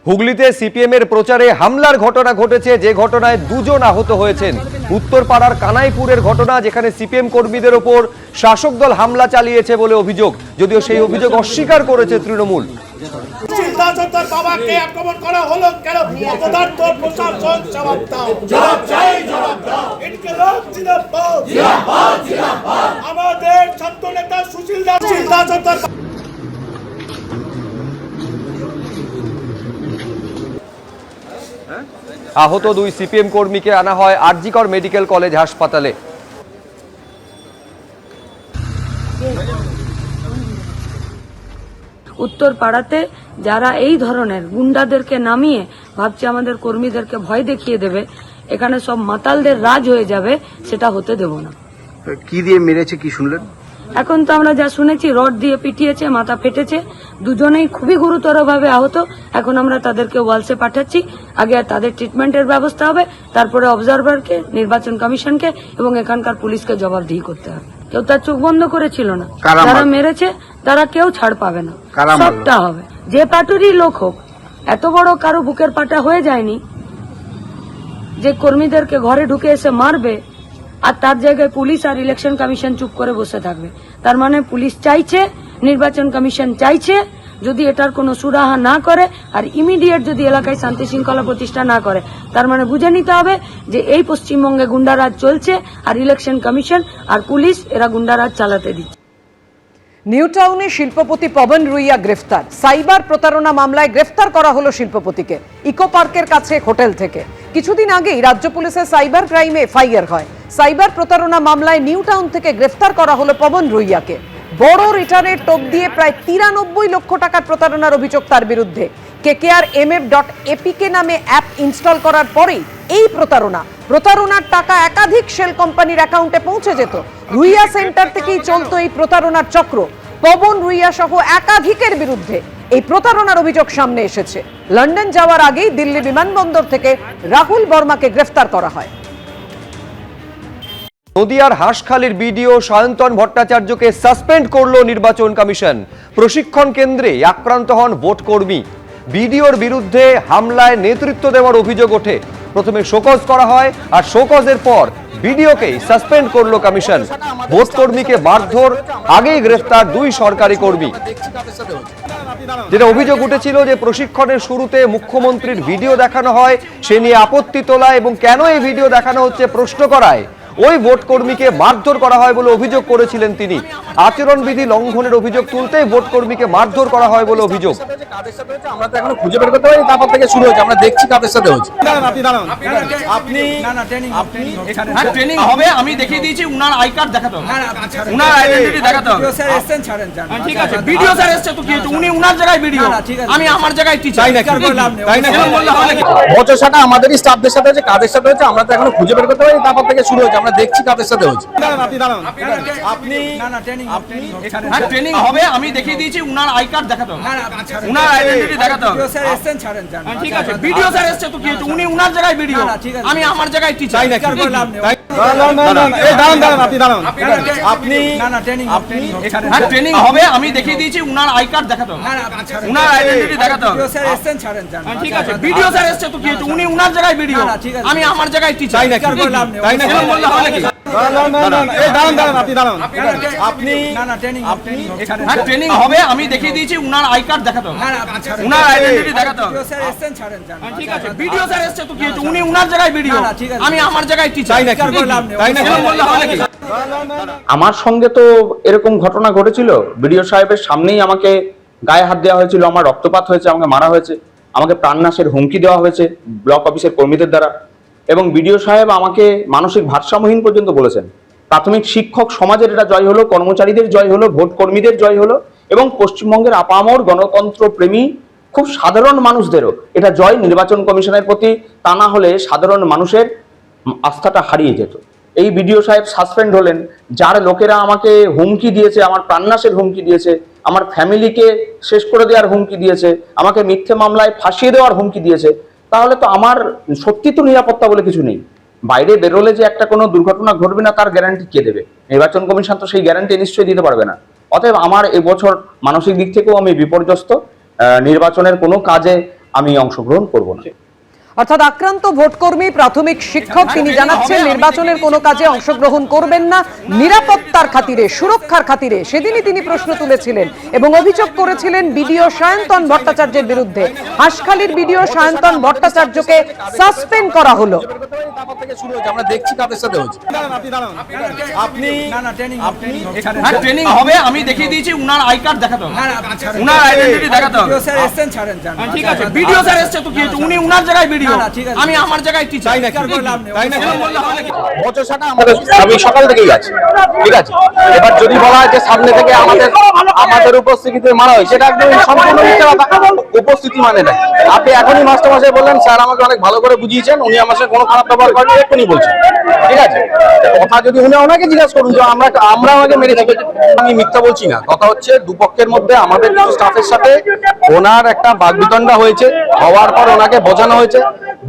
হুগলিতে সিপিএম এর প্রচারে হামলার ঘটনা ঘটেছে, যে ঘটনায় দুজন আহত হয়েছেন। উত্তরপাড়ার কানাইপুরের ঘটনা, যেখানে সিপিএম কর্মীদের ওপর শাসক দল হামলা চালিয়েছে বলে অভিযোগ, যদিও সেই অভিযোগ অস্বীকার করেছে তৃণমূল। আহত দুই সিপিএম কর্মীকে আনা হয় আরজিকর মেডিকেল কলেজ হাসপাতালে। উত্তর পাড়াতে যারা এই ধরনের গুন্ডাদেরকে নামিয়ে ভাবছে আমাদের কর্মীদেরকে ভয় দেখিয়ে দেবে, এখানে সব মাতালদের রাজ হয়ে যাবে, সেটা হতে দেব না। কি দিয়ে মেরেছে কি শুনলেন? এখন তো আমরা যা শুনেছি, রড দিয়ে পিটিয়েছে, মাথা ফেটেছে, দুজনেই খুবই গুরুতরভাবে আহত। এখন আমরা তাদেরকে ওয়ালসে পাঠাচ্ছি, আগে তাদের ট্রিটমেন্টের ব্যবস্থা হবে, তারপরে অবজারভারকে, নির্বাচন কমিশনকে এবং এখানকার পুলিশকে জবাবদিহি করতে হবে। কেউ তার চোখ বন্ধ করেছিল না, যারা মেরেছে তারা কেউ ছাড় পাবে না, সবটা হবে। যে পার্টিরই লোক হোক, এত বড় কারো বুকের পাটা হয়ে যায়নি যে কর্মীদেরকে ঘরে ঢুকে এসে মারবে, আর তার জায়গায় পুলিশ আর ইলেকশন কমিশন চুপ করে বসে থাকবে। তার মানে পুলিশ চাইছে, নির্বাচন কমিশন চাইছে, যদি এটার কোনো সুরাহা না করে আর ইমিডিয়েট যদি এলাকায় শান্তি শৃঙ্খলা প্রতিষ্ঠা না করে, তার মানে বুঝে নিতে হবে যে এই পশ্চিমবঙ্গে গুন্ডারাজ চলছে, আর ইলেকশন কমিশন আর পুলিশ এরা গুন্ডারাজ চালাতে দিচ্ছে। নিউ টাউনে শিল্পপতি পবন রুইয়া গ্রেফতার। সাইবার প্রতারণা মামলায় গ্রেফতার করা হলো শিল্পপতিকে ইকো পার্কের কাছে হোটেল থেকে। কিছুদিন আগেই রাজ্য পুলিশের সাইবার ক্রাইমে এফআইআর হয়। সাইবার প্রতারণা মামলায় নিউ টাউন থেকে গ্রেফতার করা হলো পবন রুইয়াকে। বড় রিটার্নের টোপ দিয়ে প্রায় 93 লক্ষ টাকার প্রতারণার অভিযোগ তার বিরুদ্ধে। KKRMF.APK নামে অ্যাপ ইনস্টল করার পরেই এই প্রতারণার টাকা একাধিক শেল কোম্পানির অ্যাকাউন্টে পৌঁছে যেত। রুইয়া সেন্টার থেকেই চলতো এই প্রতারণার চক্র। পবন রুইয়া সহ একাধিকের বিরুদ্ধে এই প্রতারণার অভিযোগ সামনে এসেছে। লন্ডন যাওয়ার আগেই দিল্লি বিমানবন্দর থেকে রাহুল বর্মাকে গ্রেফতার করা হয়। নদিয়ার হাঁসখালির বিডিও সায়ন্তন ভট্টাচার্যকে সাসপেন্ড করলো নির্বাচন কমিশন। প্রশিক্ষণ কেন্দ্রে আক্রান্ত হন ভোট কর্মী। বিডিওর বিরুদ্ধে হামলায় নেতৃত্ব দেওয়ার অভিযোগ ওঠে। প্রথমে শোকজ করা হয়, আর শোকজের পর বিডিওকেই সাসপেন্ড করলো কমিশন। ভোট কর্মীকে মারধর, আগেই গ্রেফতার দুই সরকারি কর্মী। যেটা অভিযোগ উঠেছিল যে প্রশিক্ষণের শুরুতে মুখ্যমন্ত্রীর ভিডিও দেখানো হয়, সে নিয়ে আপত্তি তোলা এবং কেন এই ভিডিও দেখানো হচ্ছে প্রশ্ন করায় ওই ভোট কর্মীকে মারধর করা হয় বলে অভিযোগ করেছিলেন তিনি। আচরণবিধি লঙ্ঘনের অভিযোগ তুলতেই ভোট কর্মীকে মারধর করা হয় বলে অভিযোগ। আমরা তো এখনো খুঁজে বের করতে পারিনি, তারপর থেকে শুরু হচ্ছে, আমরা দেখছি কাদের সাথে হচ্ছে। আপনি ট্রেনিং হবে, আমি দেখিয়ে দিয়েছি, উনার আই কার্ড দেখাতে হবে, উনার আইডেন্টিটি দেখাতে হবে। ঠিক আছে, ভিডিও স্যার এসছে তো কি, উনি উনার জায়গায় ভিডিও, আমি আমার জায়গায় টিচার। বচসাটা আমাদেরই স্টাফদের সাথে হচ্ছে, কাদের সাথে হচ্ছে আমরা তো এখনো খুঁজে বের করতে পারিনি, তারপর থেকে শুরু হচ্ছে, আমরা দেখছি কাদের সাথে হচ্ছে। ট্রেনিং হবে, আমি দেখিয়ে দিয়েছি, উনার আই কার্ড দেখাতে হবে, উনার আইডেন্টিটি দেখাতে হবে। ঠিক আছে, ভিডিও স্যার এসছে তো কি, উনি উনার জায়গায় ভিডিও, আমি আমার জায়গায় টিচার। ট্রেনিং হবে, আমি দেখিয়ে দিয়েছি, উনার আই কার্ড দেখাতে হবে, উনার আইডেন্টিটি দেখাতে হবে। ঠিক আছে, ভিডিও স্যার এসছে তো কি, উনি উনার জায়গায় ভিডিও, আমি আমার জায়গায় টিচার। ট্রেনিং হবে, আমি দেখিয়ে দিয়েছি, উনার আই কার্ড দেখাতে হবে, উনার আইডেন্টিটি দেখাতে হবে। ঠিক আছে, ভিডিও স্যার এসছে তো কি, উনি উনার জায়গায় ভিডিও, আমি আমার জায়গায় টিচার। আমার সঙ্গে তো এরকম ঘটনা ঘটেছিল। বিডিও সাহেবের সামনেই আমাকে গায়ে হাত দেওয়া হয়েছিল, আমার রক্তপাত হয়েছে, আমাকে মারা হয়েছে, আমাকে প্রাণনাশের হুমকি দেওয়া হয়েছে ব্লক অফিসের কর্মীদের দ্বারা। এবং বিডিও সাহেব আমাকে মানসিক ভারসাম্যহীন পর্যন্ত বলেছেন। প্রাথমিক শিক্ষক সমাজের এটা জয় হলো, কর্মচারীদের জয় হলো, ভোট কর্মীদের জয় হলো, এবং পশ্চিমবঙ্গের আপামর গণতন্ত্র প্রেমী খুব সাধারণ মানুষদেরও এটা জয় নির্বাচন কমিশনের প্রতি। তা না হলে সাধারণ মানুষের আস্থাটা হারিয়ে যেত। এই বিডিও সাহেব সাসপেন্ড হলেন, যার লোকেরা আমাকে হুমকি দিয়েছে, আমার প্রাণনাশের হুমকি দিয়েছে, আমার ফ্যামিলিকে শেষ করে দেওয়ার হুমকি দিয়েছে, আমাকে মিথ্যে মামলায় ফাঁসিয়ে দেওয়ার হুমকি দিয়েছে, তাহলে তো আমার সত্যি তো নিরাপত্তা বলে কিছু নেই। বাইরে বেরোলে যে একটা কোনো দুর্ঘটনা ঘটবে না তার গ্যারান্টি কে দেবে? নির্বাচন কমিশন তো সেই গ্যারান্টি নিশ্চয়ই দিতে পারবে না। অতএব আমার এবছর মানসিক দিক থেকেও আমি বিপর্যস্ত। নির্বাচনের কোনো কাজে আমি অংশগ্রহণ করব না। অর্থাৎ আক্রান্ত ভোটকর্মী প্রাথমিক শিক্ষক তিনি জানাচ্ছেন নির্বাচনের কোনো কাজে অংশগ্রহণ করবেন না নিরাপত্তার খাতিরে, সুরক্ষার খাতিরে। সেদিনই তিনি প্রশ্ন তুলেছিলেন এবং অভিযোগ করেছিলেন বিডিও সায়ন্তন ভট্টাচার্যের বিরুদ্ধে। হাঁসখালির বিডিও সায়ন্তন ভট্টাচার্যকে সাসপেন্ড করা হলো। তারপর থেকে শুরু হয়েছে, আমরা দেখছি কাদের সাথে হচ্ছে। আপনি হ্যাঁ ট্রেনিং হবে, আমি দেখিয়ে দিয়েছি। উনার আই কার্ড দেখাতে হবে, উনার আইডেন্টিটি দেখাতে হবে। ঠিক আছে, ভিডিও স্যার এসছে তো কি হয়েছে? উনি উনার জায়গায় ভিডিও, আমি আমার জায়গায় টিচার। বচসাটা আমি সকাল থেকেই আছি, ঠিক আছে। এবার যদি বলা হয় যে সামনে থেকে আমাদের উপস্থিতিতে মারা হয়, সেটা একদম সম্পূর্ণ মিথ্যা কথা। উপস্থিতি মানে না। আপনি এখনই মাস্টারমশাই বললেন স্যার আমাকে অনেক ভালো করে বুঝিয়েছেন, উনি আমার সাথে কোনো খারাপ ব্যবহার করেন, এক্ষুনি বলছেন, ঠিক আছে। কথা যদি ওনাকে জিজ্ঞাসা করুন যে আমরা আমাকে মেরেছি, আমি মিথ্যা বলছি না। কথা হচ্ছে দুপক্ষের মধ্যে আমাদের কিছু স্টাফের সাথে ওনার একটা বাগবিতণ্ডা হয়েছে, হওয়ার পর ওনাকে বোঝানো হয়েছে,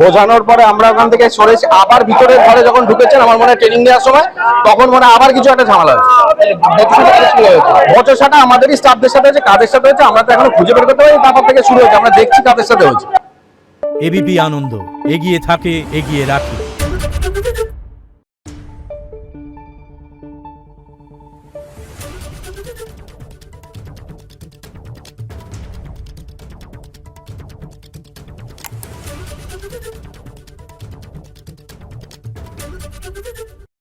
বোঝানোর পরে আমরা ওখান থেকে সরেছি। আবার ভিতরের ঘরে যখন ঢুকেছেন আমার মনে হয় ট্রেনিং নেওয়ার সময়, তখন মনে হয় আবার কিছু একটা ঝামেলা হয়েছে। বচসাটা আমাদেরই স্টাফদের সাথে হয়েছে, কাদের সাথে হয়েছে আমরা তো এখনো খুঁজে বের করতে পারি। তারপর থেকে শুরু হয়েছে, আমরা দেখছি কাদের সাথে হয়েছে। এবিপি আনন্দ, এগিয়ে থাকে, এগিয়ে রাখে।